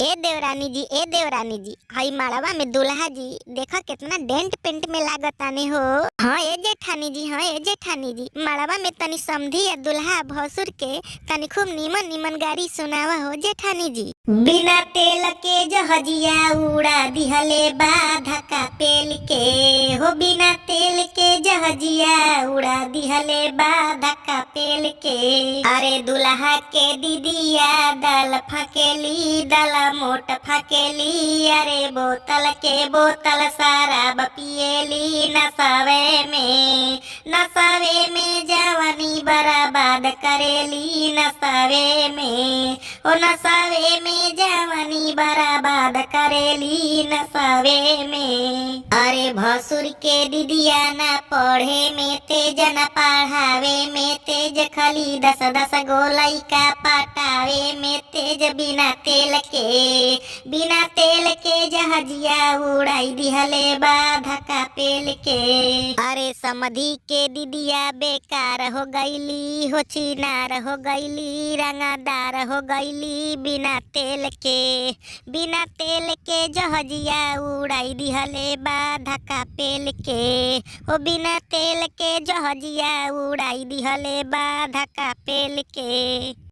ए देवरानी जी, ए देवरानी जी, हई माड़वा में दुल्हा जी देखा कितना डेंट पेंट में लागताने हो। हाँ ए जेठानी जी, हाँ ए जेठानी जी, माड़वा में तनी समधी या दुल्हा भसुर के तनी खूब नीमन नीमन गाड़ी सुनावा हो जेठानी जी। बिना तेल के जहजिया उड़ा दिहले बा धक्का पेल के हो, बिना तेल के जहजिया उड़ा दिहले बा धक्का पेल के। अरे दुल्हा के दीदिया दल फकेली दल मोट फकेली, अरे बोतल के बोतल शराब पिएली नसावे में जवानी बर्बाद करेली नसावे में, ओ नसावे में जवानी बर्बाद करेली नसावे में। अरे भसुर के दीदिया ना पढ़े में तेज न पढ़ावे में तेज, खाली 10 गो लइका पटावे में तेज, बिना तेल के जहजिया उड़ाई दिहले बा धक्का पेल के। अरे समधी के दीदिया बेकार हो गईली हो, चिनार हो गईली रंगादार हो गईली, बिना तेल के जहजिया उड़ाई दिहले बा धक्का पेल के, ओ बिना तेल के जहजिया उड़ाई दिहले बा धक्का पेल के।